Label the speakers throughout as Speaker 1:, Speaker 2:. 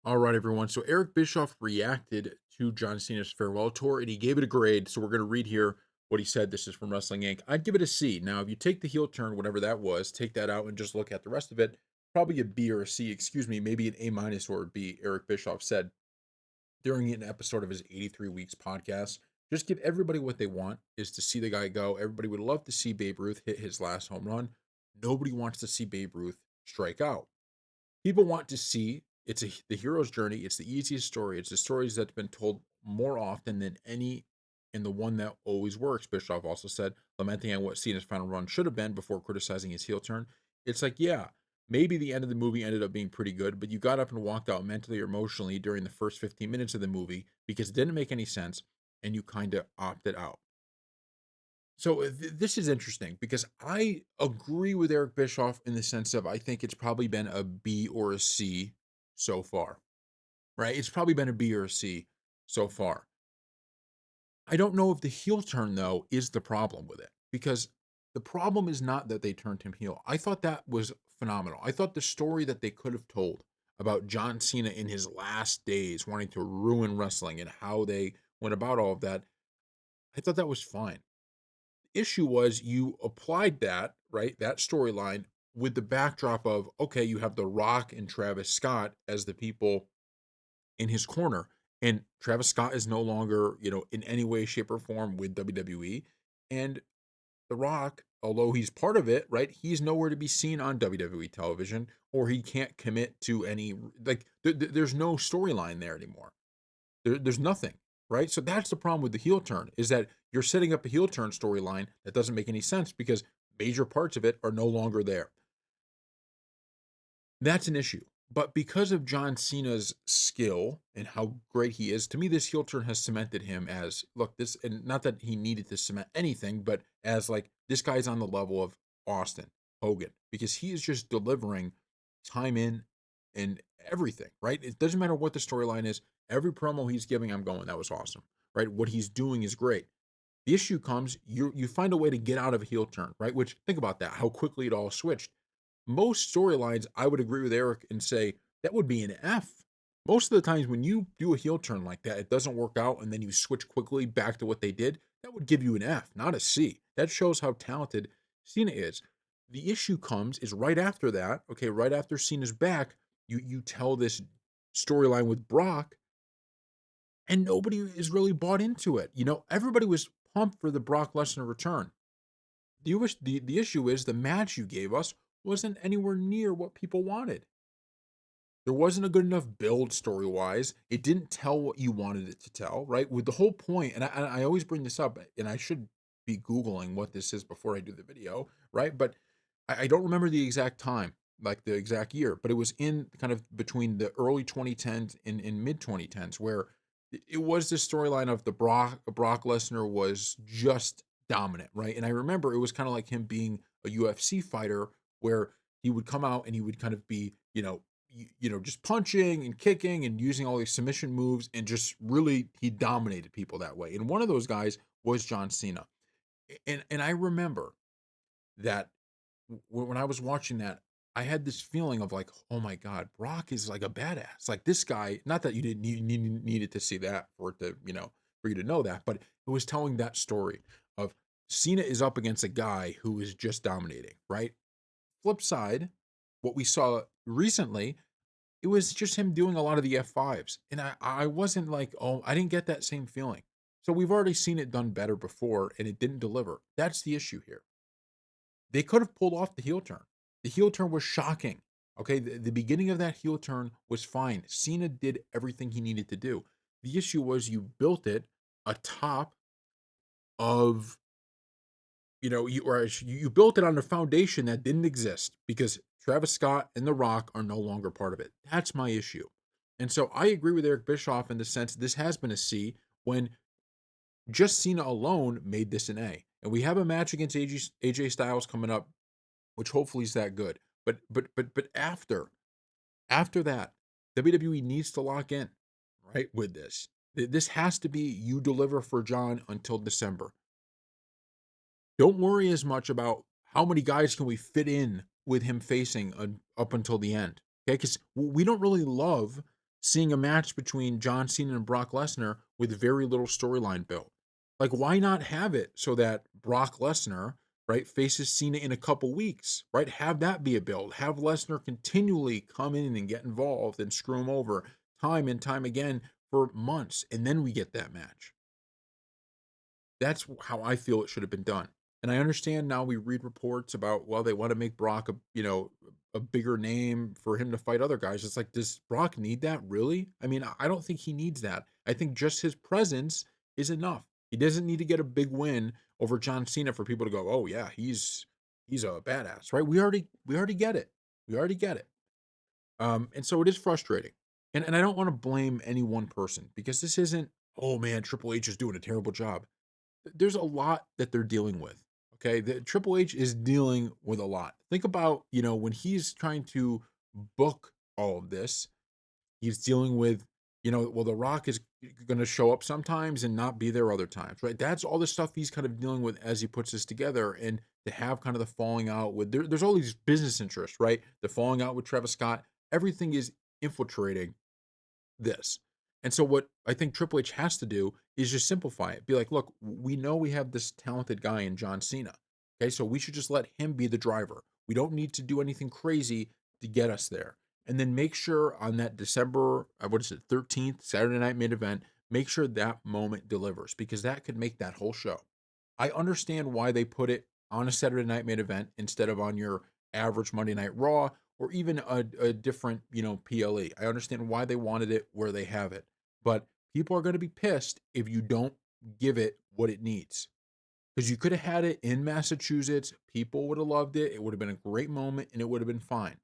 Speaker 1: All right, everyone. So Eric Bischoff reacted to John Cena's farewell tour and he gave it a grade. So we're going to read here what he said. This is from Wrestling Inc. I'd give it a C. Now, if you take the heel turn, whatever that was, take that out and just look at the rest of it, probably a B or a C, excuse me, maybe an A minus or a B, Eric Bischoff said during an episode of his 83 Weeks podcast. Just give everybody what they want is to see the guy go. Everybody would love to see Babe Ruth hit his last home run. Nobody wants to see Babe Ruth strike out. People want to see the hero's journey. It's the easiest story. It's the stories that's been told more often than any, and the one that always works. Bischoff also said, lamenting on what Cena's final run should have been before criticizing his heel turn. It's like, yeah, maybe the end of the movie ended up being pretty good, but you got up and walked out mentally or emotionally during the first 15 minutes of the movie because it didn't make any sense, and you kind of opted out. So this is interesting because I agree with Eric Bischoff in the sense of I think it's probably been a B or a C so far, right? It's probably been a B or a C so far. I don't know if the heel turn though is the problem with it because the problem is not that they turned him heel. I thought that was phenomenal. I thought the story that they could have told about John Cena in his last days wanting to ruin wrestling and how they went about all of that, I thought that was fine. Issue was you applied that, right, that storyline with the backdrop of, okay, you have The Rock and Travis Scott as the people in his corner. And Travis Scott is no longer, in any way, shape, or form with WWE. And The Rock, although he's part of it, right, he's nowhere to be seen on WWE television, or he can't commit to any, like, there's no storyline there anymore. There's nothing, right? So that's the problem with the heel turn is that you're setting up a heel turn storyline that doesn't make any sense because major parts of it are no longer there. That's an issue. But because of John Cena's skill and how great he is, to me, this heel turn has cemented him as look, this, and not that he needed to cement anything, but as like this guy's on the level of Austin Hogan because he is just delivering time in and everything, right? It doesn't matter what the storyline is. Every promo he's giving, I'm going, that was awesome, right? What he's doing is great. The issue comes, you find a way to get out of a heel turn, right? Which think about that, how quickly it all switched. Most storylines, I would agree with Eric and say that would be an F. Most of the times when you do a heel turn like that, it doesn't work out and then you switch quickly back to what they did, that would give you an F, not a C. That shows how talented Cena is. The issue comes is right after that, okay, right after Cena's back, you tell this storyline with Brock and nobody is really bought into it. Everybody was pumped for the Brock Lesnar return. The issue is the match you gave us wasn't anywhere near what people wanted. There wasn't a good enough build story wise. It didn't tell what you wanted it to tell, right? With the whole point, and I always bring this up, and I should be Googling what this is before I do the video, right? But I don't remember the exact time, like the exact year, but it was in kind of between the early 2010s and mid 2010s where it was this storyline of the Brock Lesnar was just dominant, right? And I remember it was kind of like him being a UFC fighter where he would come out and he would kind of be, just punching and kicking and using all these submission moves and just really he dominated people that way. And one of those guys was John Cena. And I remember that when I was watching that, I had this feeling of like, oh my God, Brock is like a badass. Like this guy, not that you didn't needed to see that for it to, for you to know that, but it was telling that story of Cena is up against a guy who is just dominating, right? Flip side, what we saw recently, it was just him doing a lot of the F5s. And I wasn't like, oh, I didn't get that same feeling. So we've already seen it done better before and it didn't deliver. That's the issue here. They could have pulled off the heel turn. The heel turn was shocking. Okay, the beginning of that heel turn was fine. Cena did everything he needed to do. The issue was you built it atop of you built it on a foundation that didn't exist because Travis Scott and The Rock are no longer part of it. That's my issue. And so I agree with Eric Bischoff in the sense this has been a C when just Cena alone made this an A. And we have a match against AJ Styles coming up, which hopefully is that good. But after that, WWE needs to lock in, right, with this. This has to be you deliver for John until December. Don't worry as much about how many guys can we fit in with him facing up until the end. Okay, because we don't really love seeing a match between John Cena and Brock Lesnar with very little storyline built. Like, why not have it so that Brock Lesnar, right, faces Cena in a couple weeks, right? Have that be a build. Have Lesnar continually come in and get involved and screw him over time and time again for months, and then we get that match. That's how I feel it should have been done. And I understand now we read reports about, well, they want to make Brock a bigger name for him to fight other guys. It's like, does Brock need that really? I mean, I don't think he needs that. I think just his presence is enough. He doesn't need to get a big win over John Cena for people to go, oh yeah, he's a badass, right? We already get it. We already get it. And so it is frustrating. And I don't want to blame any one person because this isn't, oh man, Triple H is doing a terrible job. There's a lot that they're dealing with. Okay, the Triple H is dealing with a lot. Think about, when he's trying to book all of this, he's dealing with, well, The Rock is going to show up sometimes and not be there other times, right? That's all the stuff he's kind of dealing with as he puts this together. And to have kind of the falling out with, there's all these business interests, right? The falling out with Travis Scott, everything is infiltrating this. And so what I think Triple H has to do is just simplify it. Be like, look, we know we have this talented guy in John Cena. Okay, so we should just let him be the driver. We don't need to do anything crazy to get us there. And then make sure on that December, what is it, 13th, Saturday night main event, make sure that moment delivers because that could make that whole show. I understand why they put it on a Saturday night main event instead of on your average Monday Night Raw or even a different, PLE. I understand why they wanted it where they have it, but people are going to be pissed if you don't give it what it needs. Because you could have had it in Massachusetts, people would have loved it. It would have been a great moment and it would have been fine.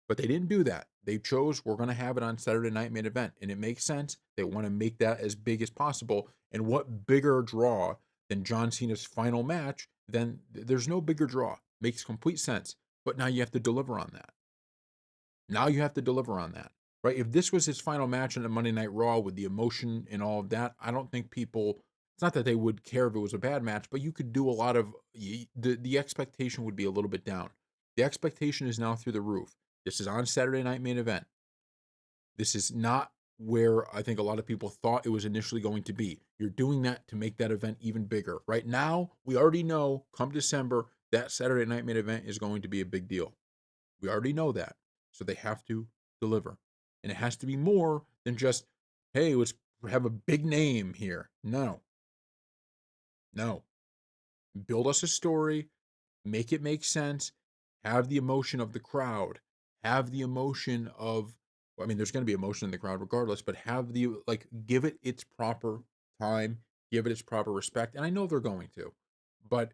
Speaker 1: But they didn't do that. They chose we're going to have it on Saturday night main event, and it makes sense. They want to make that as big as possible. And what bigger draw than John Cena's final match? Then there's no bigger draw. Makes complete sense. But now you have to deliver on that. Now you have to deliver on that, right? If this was his final match on the Monday Night Raw with the emotion and all of that, I don't think people. It's not that they would care if it was a bad match, but you could do a lot of the expectation would be a little bit down. The expectation is now through the roof. This is on Saturday night main event. This is not where I think a lot of people thought it was initially going to be. You're doing that to make that event even bigger. Right now, we already know come December, that Saturday night main event is going to be a big deal. We already know that. So they have to deliver. And it has to be more than just, hey, let's have a big name here. No, no. Build us a story, make it make sense, have the emotion of the crowd, have the emotion of, I mean, there's going to be emotion in the crowd regardless, but have the, like, give it its proper time, give it its proper respect. And I know they're going to, but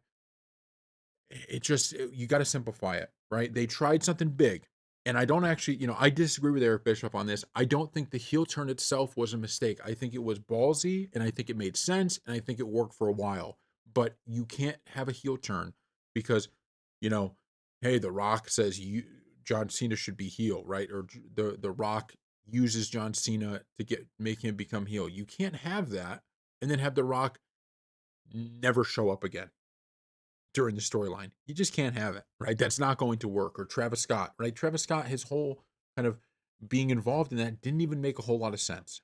Speaker 1: you got to simplify it, right? They tried something big. And I don't actually, I disagree with Eric Bischoff on this. I don't think the heel turn itself was a mistake. I think it was ballsy and I think it made sense and I think it worked for a while. But you can't have a heel turn because, you know, hey, The Rock says John Cena should be heel, right? Or the Rock uses John Cena to make him become heel. You can't have that and then have The Rock never show up again during the storyline. You just can't have it, right? That's not going to work. Or Travis Scott, right? Travis Scott, his whole kind of being involved in that didn't even make a whole lot of sense.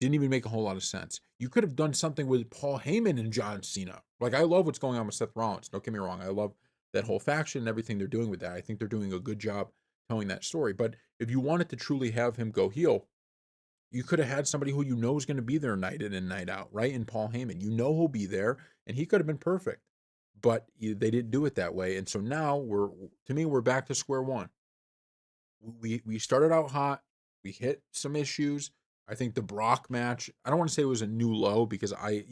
Speaker 1: Didn't even make a whole lot of sense. You could have done something with Paul Heyman and John Cena. Like, I love what's going on with Seth Rollins. Don't get me wrong. I love that whole faction and everything they're doing with that. I think they're doing a good job telling that story. But if you wanted to truly have him go heel, you could have had somebody who you know is going to be there night in and night out, right? In Paul Heyman. You know he'll be there, and he could have been perfect. But they didn't do it that way. And so now we're back to square one. We started out hot. We hit some issues. I think the Brock match, I don't want to say it was a new low because I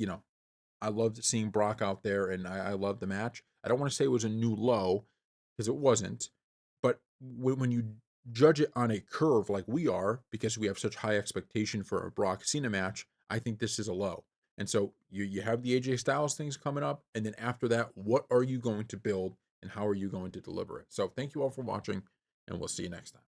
Speaker 1: loved seeing Brock out there and I loved the match. I don't want to say it was a new low because it wasn't. But when you judge it on a curve like we are, because we have such high expectation for a Brock Cena match, I think this is a low. And so you have the AJ Styles things coming up, and then after that, what are you going to build and how are you going to deliver it? So thank you all for watching, and we'll see you next time.